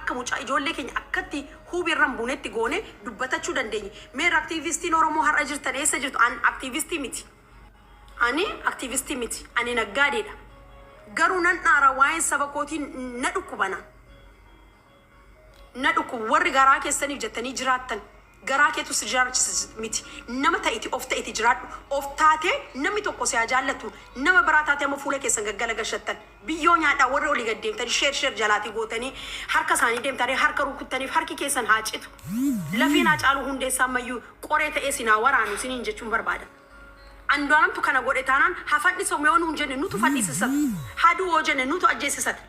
akka mucaa ijoollee keenya akkatti huubirran buunetti goone dubbatachuu dandeenye. Meer aktiivistiin Oromoo har'a jirtan eessa jirtu? An aktiivistii miti. Ani aktiivistii miti. Ani naggaadeedha. Garuu nan dhaara waa'een saba kootii na dhukkubana. Na dhukkubu warri garaa keessaniif jettanii jiraattan. Garaa keetu si jiraachisa miti. Nama ta'iti of ta'iti jiraadhu. Of taatee namni tokko si jaallatu. Nama biraa taatee amma fuula keessan gaggala gashattan. Biyyoo nyaadhaa warri olii gad deemtanii sheer jalaatii gootanii harka isaanii deemtanii harka rukuttaniif harki keessan haa citu. Lafiin haa caalu hundeessaa ammayyuu qoree ta'ee sinaa waraanu siniin jechuun barbaada. Andu'aalamtu kana godhe taanaan hafadhi someewwan hin jenne nutu fadhiisisata. Haaduu yoo jenne nutu ajjeesisata.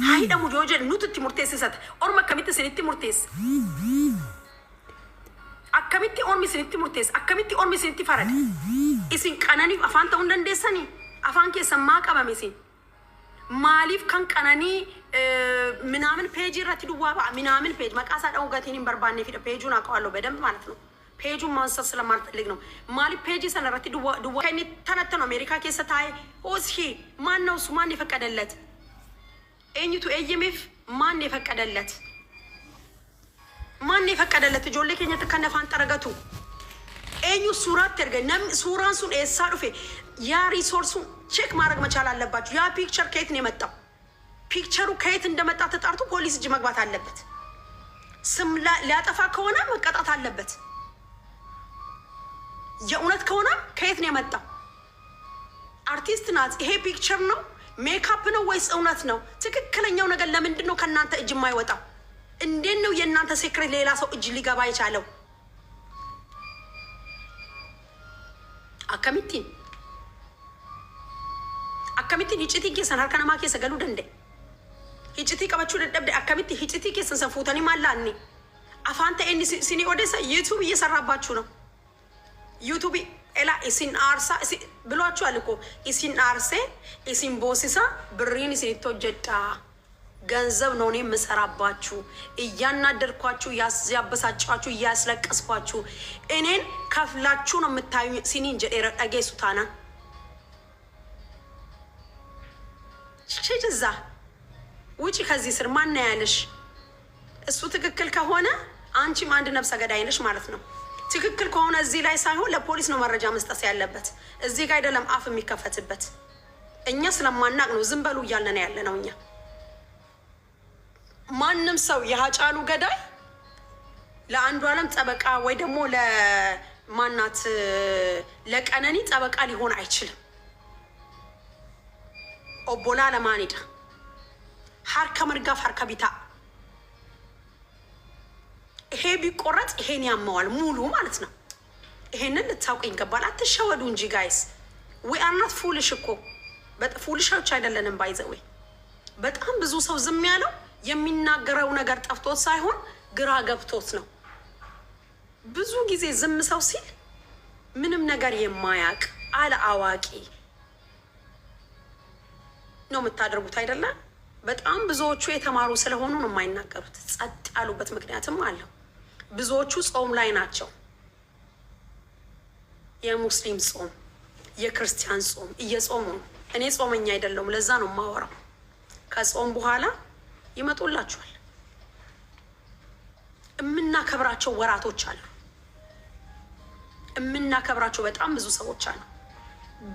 Haa hidhamu yoo jenne nutu itti murteessisata. Orma akkamitti isinitti murteessa? Akkamitti ormi isinitti murteessa? Akkamitti ormi isinitti farada? Isin qananiif afaan ta'uu hin dandeessanii? Afaan keessan maa qabame isin? Maaliif kan qananii minaamin peejii irratti duwwaa ba'a? Minaamin peejii maqaa isaa dha'uu gatiin hin barbaanneefidha. Peejuun aqawaaloo በደንብ ማለት ነው. Peejuun ማንሳት ስለማልፈልግ ነው። ማሊፍ ፔጅ ሰነራቲ ዱዋ ከኒ ተነተነ አሜሪካ ከሰታይ ኦስሂ ማን ነው እሱ? ማን የፈቀደለት? ኤኝቱ ኤየሜፍ ማን የፈቀደለት? ማን የፈቀደለት? ጆሌ ከኛ ተከነፋን ጠረገቱ ኤኙ ሱራት ተርገነም ሱራን ሱን ኤሳ ዱፌ ያ ሪሶርሱ ቼክ ማድረግ መቻል አለባችሁ። ያ ፒክቸር ከየት ነው የመጣው? ፒክቸሩ ከየት እንደመጣ ተጣርቶ ፖሊስ እጅ መግባት አለበት። ስም ሊያጠፋ ከሆነ መቀጣት አለበት። የእውነት ከሆነ ከየት ነው የመጣው? አርቲስት ናት። ይሄ ፒክቸር ነው ሜካፕ ነው ወይስ እውነት ነው? ትክክለኛው ነገር ለምንድን ነው ከእናንተ እጅ የማይወጣው? እንዴት ነው የእናንተ ሴክሬት ሌላ ሰው እጅ ሊገባ የቻለው? አከሚቲን ሂጭቲ ኬሰን ሀርከነማ ኬሰ ገሉ ደንደ ሂጭቲ ቀበቹ ደደብደ አከሚቲ ሂጭቲ ኬሰን ሰንፉተኒ ማላኒ አፋንተ ኤኒ ሲኒ ኦዴሳ ዩቱብ እየሰራባችሁ ነው። ዩቱብ ኤላ ኢሲን አርሳ ብሏችኋል እኮ ኢሲን አርሴ ኢሲን ቦሲሳ ብሪን ኢሲን ተወጀዳ ገንዘብ ነው እኔ የምሰራባችሁ። እያናደርኳችሁ ያበሳጫችሁ እያስለቀስኳችሁ እኔን ከፍላችሁ ነው የምታዩ። ሲኒ እንጀራ አገሱታና ሸጀዛ ውጪ ከዚህ ስር ማን ያለሽ? እሱ ትክክል ከሆነ አንቺም አንድ ነፍሰ ገዳይ ነሽ ማለት ነው። ትክክል ከሆነ እዚህ ላይ ሳይሆን ለፖሊስ ነው መረጃ መስጠት ያለበት። እዚህ ጋር አይደለም አፍ የሚከፈትበት። እኛ ስለማናቅ ነው ዝም በሉ እያልን ያለ ነው። እኛ ማንም ሰው የሃጫሉ ገዳይ ለአንዱዓለም ጠበቃ ወይ ደግሞ ለማናት ለቀነኒ ጠበቃ ሊሆን አይችልም። ኦቦላ ለማኒዳ ሀርከ መርጋፍ ሀርከ ቢታ ይሄ ቢቆረጥ ይሄን ያማዋል ሙሉ ማለት ነው። ይሄንን ልታውቁ ይገባል። አትሸወዱ እንጂ ጋይስ we are not foolish እኮ ፉሊሾች አይደለንም። ባይዘው በጣም ብዙ ሰው ዝም ያለው የሚናገረው ነገር ጠፍቶት ሳይሆን ግራ ገብቶት ነው። ብዙ ጊዜ ዝም ሰው ሲል ምንም ነገር የማያውቅ አለ አዋቂ ነው የምታደርጉት አይደለ? በጣም ብዙዎቹ የተማሩ ስለሆኑ ነው የማይናገሩት። ጸጥ ያሉበት ምክንያትም አለው። ብዙዎቹ ጾም ላይ ናቸው። የሙስሊም ጾም፣ የክርስቲያን ጾም እየጾሙ ነው። እኔ ጾመኛ አይደለሁም፣ ለዛ ነው የማወራው። ከጾም በኋላ ይመጡላችኋል። የምናከብራቸው ወራቶች አሉ። የምናከብራቸው በጣም ብዙ ሰዎች አሉ።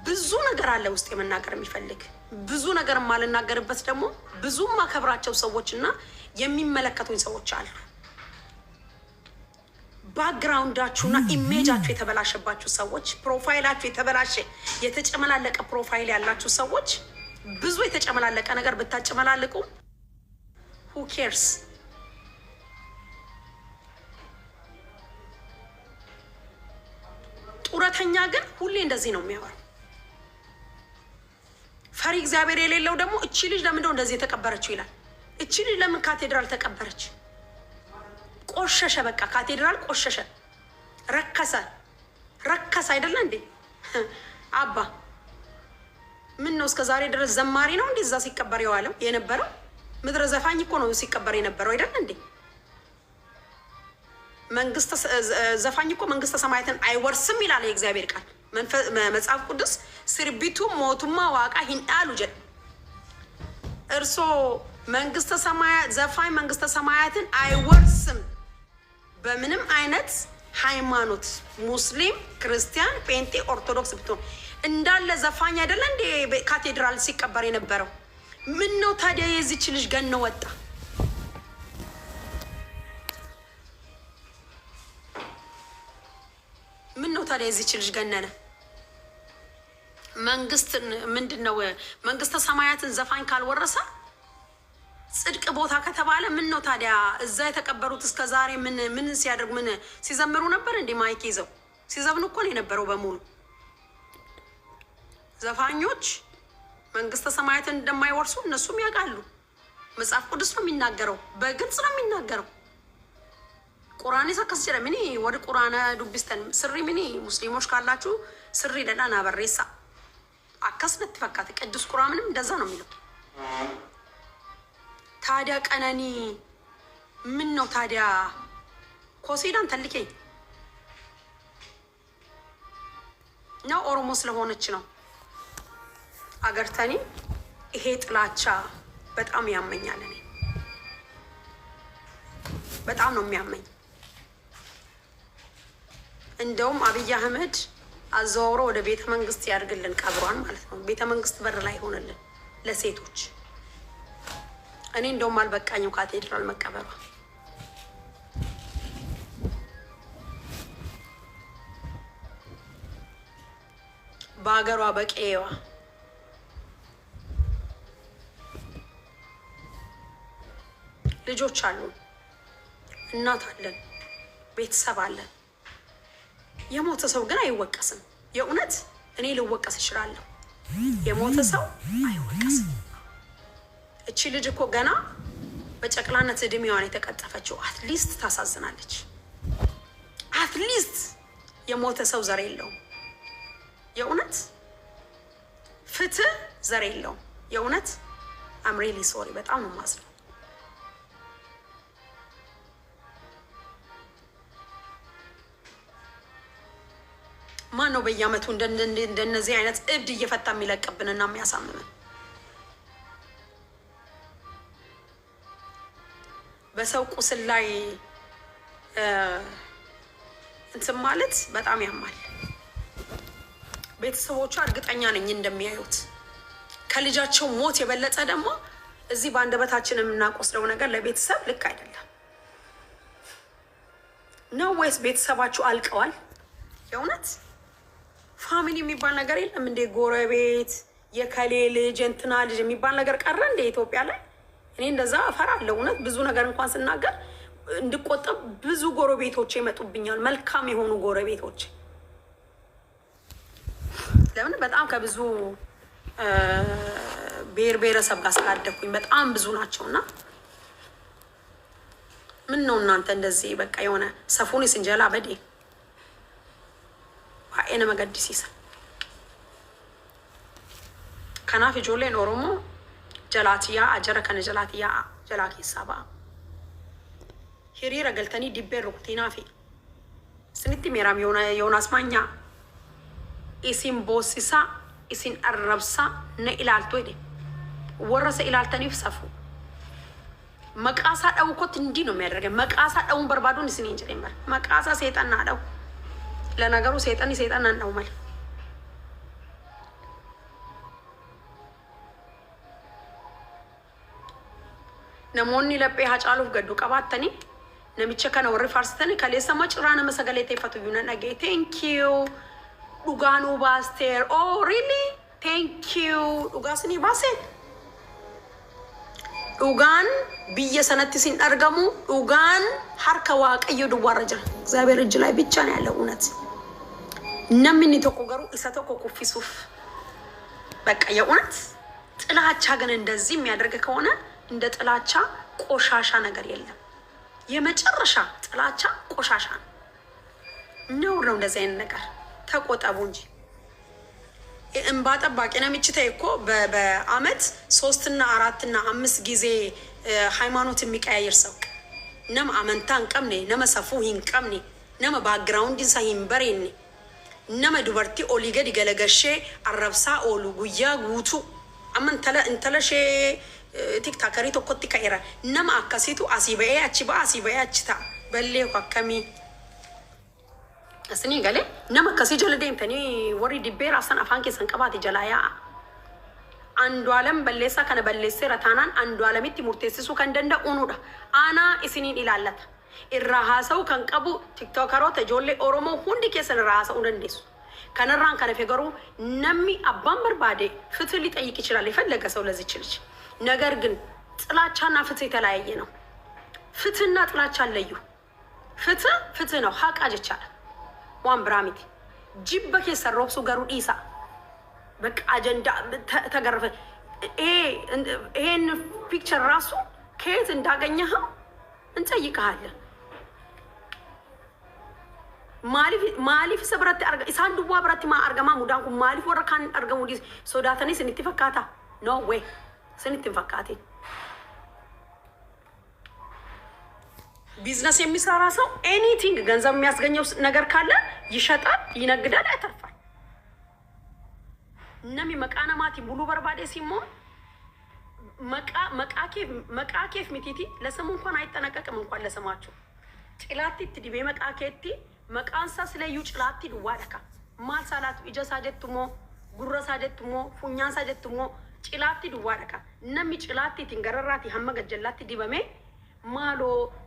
ብዙ ነገር አለ ውስጥ የመናገር የሚፈልግ ብዙ ነገር ማልናገርበት ደግሞ ብዙ ማከብራቸው ሰዎችና የሚመለከቱኝ ሰዎች አሉ። ባክግራውንዳችሁና ኢሜጃችሁ የተበላሸባችሁ ሰዎች፣ ፕሮፋይላችሁ የተበላሸ የተጨመላለቀ ፕሮፋይል ያላችሁ ሰዎች ብዙ የተጨመላለቀ ነገር ብታጨመላልቁ who cares? ጡረተኛ ግን ሁሌ እንደዚህ ነው የሚያወራው። ፈሪ እግዚአብሔር የሌለው ደግሞ እቺ ልጅ ለምን ነው እንደዚህ የተቀበረችው ይላል። እቺ ልጅ ለምን ካቴድራል ተቀበረች? ቆሸሸ፣ በቃ ካቴድራል ቆሸሸ፣ ረከሰ አይደለ እንዴ? አባ ምን ነው እስከ ዛሬ ድረስ ዘማሪ ነው እንዴ እዛ ሲቀበር የዋለው የነበረው? ምድረ ዘፋኝ እኮ ነው ሲቀበር የነበረው አይደል እንዴ? መንግስት ዘፋኝ እኮ መንግስተ ሰማያትን አይወርስም ይላል የእግዚአብሔር ቃል መጽሐፍ ቅዱስ። ስርቢቱ ሞቱማ ዋቃ ሂንዳሉ ጀ እርሶ መንግስተ ሰማያት ዘፋኝ መንግስተ ሰማያትን አይወርስም በምንም አይነት ሃይማኖት ሙስሊም ክርስቲያን ጴንጤ ኦርቶዶክስ ብትሆን እንዳለ ዘፋኝ አይደለ እንዴ ካቴድራል ሲቀበር የነበረው ምን ነው ታዲያ የዚች ልጅ ገነ ወጣ ምን ነው ታዲያ የዚች ልጅ ገነነ መንግስት ምንድነው መንግስተ ሰማያትን ዘፋኝ ካልወረሰ ጽድቅ ቦታ ከተባለ ምን ነው ታዲያ እዛ የተቀበሩት እስከ ዛሬ ምን ሲያደርጉ ምን ሲዘምሩ ነበር እንዴ ማይክ ይዘው ሲዘብኑ እኮ ነው የነበረው በሙሉ ዘፋኞች መንግስተ ሰማያትን እንደማይወርሱ እነሱም ያውቃሉ መጽሐፍ ቅዱስ ነው የሚናገረው በግልጽ ነው የሚናገረው ቁርአን ይሰከስ ጀረ ምን ወደ ቁርአን ዱብስተን ስሪ ምን ሙስሊሞች ካላችሁ ስሪ ለዳና በሬሳ አከስነት ተፈካተ ቅዱስ ቁርአንም እንደዛ ነው የሚለው ታዲያ ቀነኒ ምን ነው ታዲያ ኮሲዳን ተልከኝ ነው ኦሮሞ ስለሆነች ነው አገርተኒ ይሄ ጥላቻ በጣም ያመኛል እኔ በጣም ነው የሚያመኝ እንደውም አብይ አህመድ አዘዋውሮ ወደ ቤተ መንግስት ያድርግልን ቀብሯን ማለት ነው ቤተ መንግስት በር ላይ ሆነልን ለሴቶች እኔ እንደውም አልበቃኝም ካቴድራል መቀበሯ በአገሯ በቀየዋ ልጆች አሉ እናት አለን ቤተሰብ አለን የሞተ ሰው ግን አይወቀስም የእውነት እኔ ልወቀስ እችላለሁ የሞተ ሰው አይወቀስም እቺ ልጅ እኮ ገና በጨቅላነት እድሜዋን የተቀጠፈችው አትሊስት ታሳዝናለች አትሊስት የሞተ ሰው ዘር የለውም የእውነት ፍትህ ዘር የለውም የእውነት አም ሪሊ ሶሪ በጣም ነው ማዝነው ማን ነው በየአመቱ እንደነዚህ አይነት እብድ እየፈታ የሚለቅብንና የሚያሳምመን በሰው ቁስል ላይ እንትን ማለት በጣም ያማል ቤተሰቦቿ እርግጠኛ ነኝ እንደሚያዩት ከልጃቸው ሞት የበለጠ ደግሞ እዚህ በአንደበታችን የምናቆስለው ነገር ለቤተሰብ ልክ አይደለም ነው ወይስ ቤተሰባችሁ አልቀዋል የእውነት ፋሚሊ የሚባል ነገር የለም እንደ ጎረቤት የከሌ ልጅ እንትና ልጅ የሚባል ነገር ቀረ እንደ ኢትዮጵያ ላይ እኔ እንደዛ እፈራለሁ እውነት ብዙ ነገር እንኳን ስናገር እንድቆጠብ ብዙ ጎረቤቶች ይመጡብኛል መልካም የሆኑ ጎረቤቶች ለምን በጣም ከብዙ ብሔረሰብ ጋር ስላደኩኝ በጣም ብዙ ናቸውና ምን ነው እናንተ እንደዚህ በቃ የሆነ ሰፉን ስንጀላ በዴ ባኤነ መገድሲሳ ከናፍ ጆሌን ኦሮሞ ጀላቲያ አጀረ ከነ ጀላቲያ ጀላኪ ሳባ ሂሪራ ገልተኒ ዲቤር ሩክቲናፊ ስንቲ ሜራም ዮናስ ማኛ ኢሲን ቦሲሳ ኢሲን አረብሳ ነኢላልቶ ይደ ወረሰ ኢላልተኒፍ ሰፉ መቃሳ ዳውኮት እንዲ ነው የሚያደርገው መቃሳ ዳውን በርባዶን ኢሲን እንጀለምበር መቃሳ ሰይጣን አዳው ለነገሩ ሰይጣን ነው ማለት ነሞኒ ለጴ ሀጫሉፍ ገዱ ቀባተኒ ነሚቸ ከነ ወሪ ፋርስተኒ ከሌሰ መጭራነ መሰገለቴ ፈቱ ዩነ ነገ ቴንክ ዩ ዱጋኑ ባስቴር ኦ ሪሊ ቴንክ ዩ ዱጋስኒ ባሴ ዱጋን ብየሰነት ሲን አርገሙ ዱጋን ሀርከ ዋቀዩ ዱዋረጀ እግዚአብሔር እጅ ላይ ብቻ ነው ያለው እውነት ነምን ተቆገሩ እሰተኮ ኩፊሱፍ በቃ የእውነት ጥላቻ ግን እንደዚህ የሚያደርግ ከሆነ እንደ ጥላቻ ቆሻሻ ነገር የለም የመጨረሻ ጥላቻ ቆሻሻ ነው እንደዚህ አይነት ነገር ተቆጣቡ እንጂ እንባ ጠባቂ ነው የሚችተው እኮ በአመት 3 እና 4 እና 5 ጊዜ ሃይማኖት የሚቀያየር ሰው ነም አመንታን ቀምኔ ነመ ሰፉ ይንቀምኔ ነመ ባክግራውንድ ኢንሳ ይንበሬኔ ነመ ዱበርቲ ኦሊገድ ገለገሼ አረብሳ ኦሉ ጉያ ጉቱ አመን እንተለሼ ቲክታከሪ tokkotti ka'eera nama akkasitu asii ba'ee achi ba'a asii ba'ee achi ta'a ballee akkamii asini galee nama akkasii jala deemtanii warri dibbee raabsan afaan keessan qabaate jalaa yaa'a. Andu alam balleessaa kana balleesseera taanaan andu alamitti murteessisuu kan danda'uunudha. Aanaa isiniin ilaallata. Irraa haasa'uu kan qabu tiktookaroota ijoollee Oromoo hundi keessan irraa haasa'uu dandeessu. Kanarraan kana fegaruu namni abbaan barbaade ፍትህ ሊጠይቅ ይችላል የፈለገ ሰው ለዚች ልጅ። ነገር ግን ጥላቻና ፍትህ የተለያየ ነው። ፍትህና ጥላቻ ለዩ። ፍትህ ነው ሀቅ አጀቻለ ዋን ብራሚት ጅበ ከሰ ሮብሱ ገሩ ዲሳ በቃ አጀንዳ ተገረፈ። ይሄን ፒክቸር ራሱ ከየት እንዳገኘኸው እንጠይቅሃለን። ማሊፍ ሰብረት አርጋ ኢሳን ዱዋ ብረት ማ አርጋማ ሙዳን ኩ ማሊፍ ወረካን አርጋሙ ዲስ ሶዳተኒ ስንቲ ፈካታ ኖ ዌይ ስንቲ ፈካቴ ቢዝነስ የሚሰራ ሰው ኤኒቲንግ ገንዘብ የሚያስገኘው ነገር ካለ ይሸጣል፣ ይነግዳል፣ ያተርፋል። ነሚ መቃነማቲ ሙሉ በርባዴ ሲሞ መቃኬፍ ሚቲቲ ለስሙ እንኳን አይጠነቀቅም። እንኳን ለስማቸው ጭላቲ ትዲቤ መቃኬቲ መቃንሳ ስለዩ ጭላቲ ድዋደካ ማል ሳላት ኢጀሳ ጀትሞ ጉረሳ ጀትሞ ፉኛንሳ ጀትሞ ጭላቲ ድዋደካ ነሚ ጭላቲ ትንገረራቲ ሀመገጀላቲ ዲበሜ ማሎ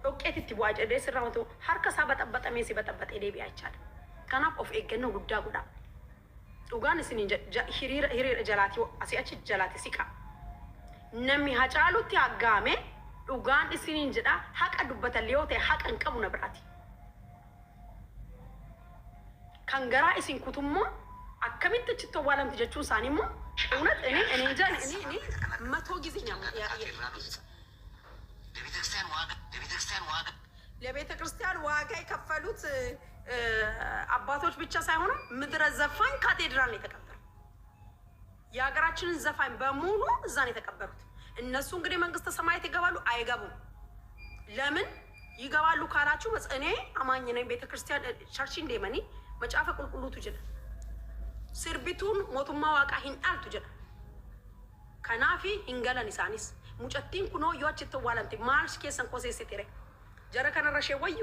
ዶቄት ትዋጀ ደስራውቶ ሀርከሳ በጠበጠሜ ሲበጠበጠ ዴቢ አይቻል ከናፍ ኦፍ ኤገነ ጉዳ ጉዳ ኡጋን ስኒ ሂሪር ጀላቲ አሲያች ጀላቲ ሲካ ነሚ ሀጫሉቲ አጋሜ ኡጋን ስኒ እንጀዳ ሀቀ ዱበተ ሊዮቴ ሀቀን ቀቡ ነብራቲ ከንገራ ኢሲን ኩቱሞ አከሚት ትችቶ ዋለም ትጀቹን ሳኒሞ እውነት እኔ እንጃ እኔ መቶ ጊዜኛ ለቤተ ክርስቲያን ዋጋ የከፈሉት አባቶች ብቻ ሳይሆኑ ምድረ ዘፋኝ ካቴድራል ነው የተቀበሩት። የሀገራችንን ዘፋኝ በሙሉ እዛ ነው የተቀበሩት። እነሱ እንግዲህ መንግስተ ሰማያት ይገባሉ አይገቡም? ለምን ይገባሉ ካላችሁ እኔ አማኝ ነኝ። ቤተ ክርስቲያን ቸርች እንደመኒ መጫፈ ቁልቁሉቱ ጀለ ስርቢቱን ሞቱማ ዋቃ ሂንጣልቱ ጀለ ከናፊ ኢንገለን ኢሳኒስ ሙጨቲን ኩኖ ዮች ተዋላንቲ ማርሽ ከሰን ኮሴ ሲቴሬ ጀረ ከነረሸ ወዩ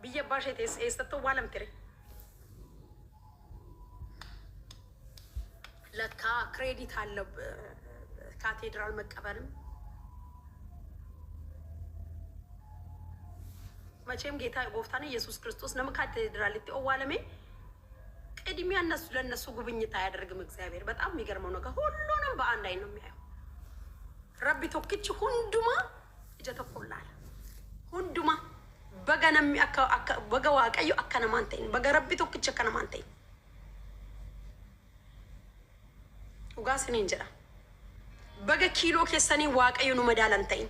ቢየባሽ ተዋላም ትሬ ለካ ክሬዲት አለ ካቴድራል መቀበልም። መቼም ጌታ ጎፍታን ኢየሱስ ክርስቶስ ነም ካቴድራል ተዋለሜ ቅድሚያ እነሱ ለነሱ ጉብኝት አያደርግም እግዚአብሔር። በጣም የሚገርመው ነገር ሁሉንም በአንድ ላይ ነው የሚያየው። ረቢ ቶክች ሁንዱማ እጀተቆላል ሁንዱማ በገነም በገዋቀዩ አከነማንተኝ በገረቢ ቶክች አከነማንተኝ ኡጋስኒ እንጀራ በገ ኪሎ ከሰኒ ዋቀዩ ነው መዳለንተኝ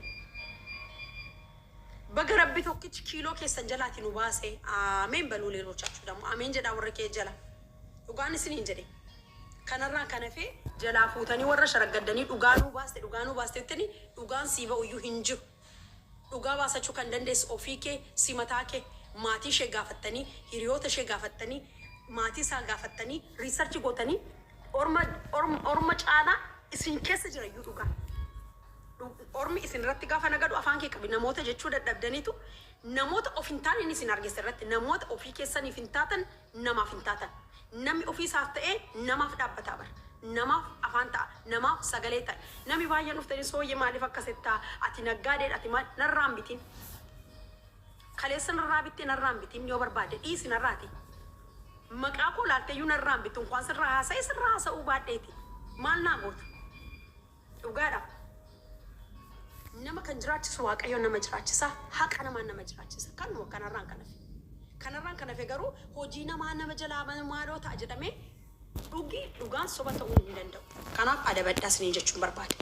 በገረቢ ቶክች ኪሎ ከሰን ጀላቲ ነው ባሴ አሜን በሉ። ሌሎቻችሁ ደግሞ አሜን ጀዳ ወረከ ጀላ ኡጋንስኒ እንጀዴ ከነራ ከነፌ ጀላ ፉተኒ ወረሽ ረገደኒ ዱጋኑ ባስቴትኒ ዱጋን ሲበው ዩ ሂንጁ ዱጋ ባሰቹ ከንደንዴስ ኦፊኬ ሲመታኬ ማቲ ሸጋፈተኒ ሂሪዮተ ሸጋፈተኒ ማቲ ሳጋፈተኒ ሪሰርች ጎተኒ ኦርማ ጫላ እስን ከሰ ጅረዩ ዱጋ ኦርሚ እስን ረት ጋፈ ነገዱ አፋንኬ ቀብ ነሞተ ጀቹ ደደብደኒቱ ነሞተ ኦፊንታን እኒ ሲን አርጌ ሰረት ነሞተ ኦፊኬ ሰኒ ፊንታተን ነማ ፊንታተን ነሚ ኦፊስ አፍተኤ ነማፍ ዳበታ በር ነማፍ አፋንታ ነማፍ ሰገሌታ ነሚ ባየን ኡፍተኒ ሶየ ማሊፍ አከሰታ አቲ ነጋዴ አቲ ማ ነራምቢቲን ከሌሰን ራቢቲ ነራምቢቲን ዮበርባደ ኢስ ነራቲ መቃኮ ላልተዩ ነራምቢቱ እንኳን ስራ ሀሳይ ስራ ሀሰው ባዴቲ ማልና ጎት ኡጋዳ ነማ ከንጅራች ስዋቀዮ ነመጅራች ሳ ሀቀነ ማነ መጅራች ሳ ካን ወከነራን ከነራን ከነፌ ገሩ ሆጂና ማነ መጀላ ማዶ ታጀደሜ ዱጊ ዱጋን ሶበተው እንደንደው ካናፍ አደበዳስ ነንጀቹን በርባድ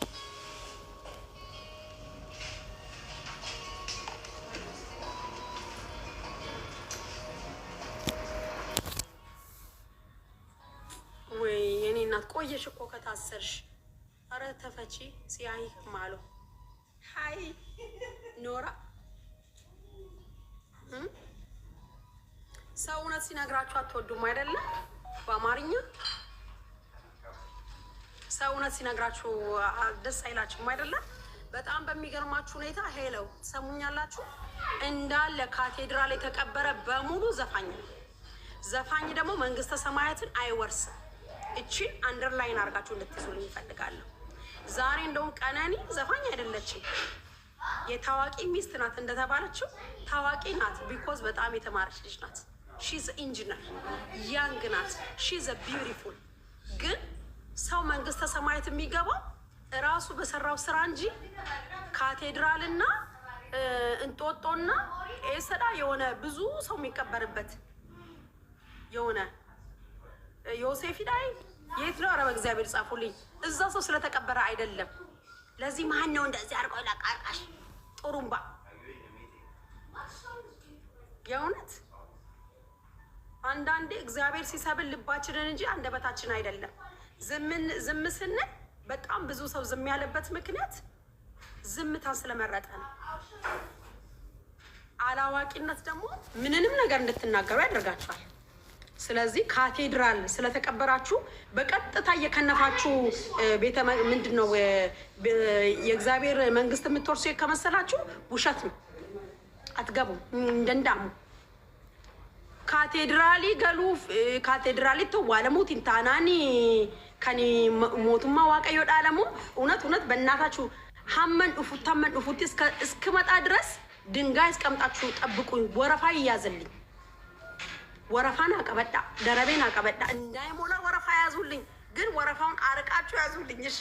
ወይ የኔ እናት ቆየሽ እኮ ከታሰርሽ። አረ ተፈቺ ሲያይ ማሎ ሃይ ኖራ ሰው እውነት ሲነግራችሁ አትወዱም አይደለ? በአማርኛ ሰውነት ሲነግራችሁ ደስ አይላችሁም አይደለ? በጣም በሚገርማችሁ ሁኔታ ሄለው ትሰሙኛላችሁ። እንዳለ ካቴድራል የተቀበረ በሙሉ ዘፋኝ ነው። ዘፋኝ ደግሞ መንግስተ ሰማያትን አይወርስም። እቺን አንደርላይን አድርጋችሁ እንድትይዙልኝ እፈልጋለሁ። ዛሬ እንደውም ቀነኒ ዘፋኝ አይደለችም፣ የታዋቂ ሚስት ናት እንደተባለችው ታዋቂ ናት። ቢኮዝ በጣም የተማረች ልጅ ናት። ሺዝ ኢንጂነር ያንግ ናት። ሺዝ ቢዩቲፉል። ግን ሰው መንግስተ ሰማያት የሚገባው እራሱ በሰራው ስራ እንጂ ካቴድራልና እንጦጦና ኤሰዳ የሆነ ብዙ ሰው የሚቀበርበት የሆነ ዮሴፍ ዳይ የት ነው? ኧረ በእግዚአብሔር ጻፉልኝ። እዛ ሰው ስለተቀበረ አይደለም። ለዚህ ማን ነው እንደዚህ አድርጎ ላቃቃሽ ጥሩምባ? የእውነት አንዳንዴ እግዚአብሔር ሲሰብል ልባችንን እንጂ አንደበታችን አይደለም። ዝም ስንል በጣም ብዙ ሰው ዝም ያለበት ምክንያት ዝምታን ስለመረጠ ነው። አላዋቂነት ደግሞ ምንንም ነገር እንድትናገሩ ያደርጋችኋል። ስለዚህ ካቴድራል ስለተቀበራችሁ በቀጥታ እየከነፋችሁ ቤተ ምንድን ነው የእግዚአብሔር መንግስት የምትወርሱ ከመሰላችሁ ውሸት ነው። አትገቡም። እንደንዳሙ ካቴድራሊ ገሉፍ ካቴድራሊ ተዋለሙት እንታናኒ ከኒ ሞቱማ ዋቀዮ ዳለሙ እውነት በእናታችሁ ሀመን ኡፉት እስክመጣ ድረስ ድንጋይ እስቀምጣችሁ ጠብቁኝ። ወረፋ ይያዝልኝ። ወረፋን አቀበዳ ደረቤን አቀበዳ እንዳይሞላ ወረፋ ያዙልኝ። ግን ወረፋውን አርቃችሁ ያዙልኝ። እሺ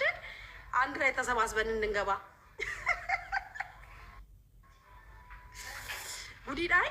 አንድ ላይ ተሰባስበን እንድንገባ ጉዲዳይ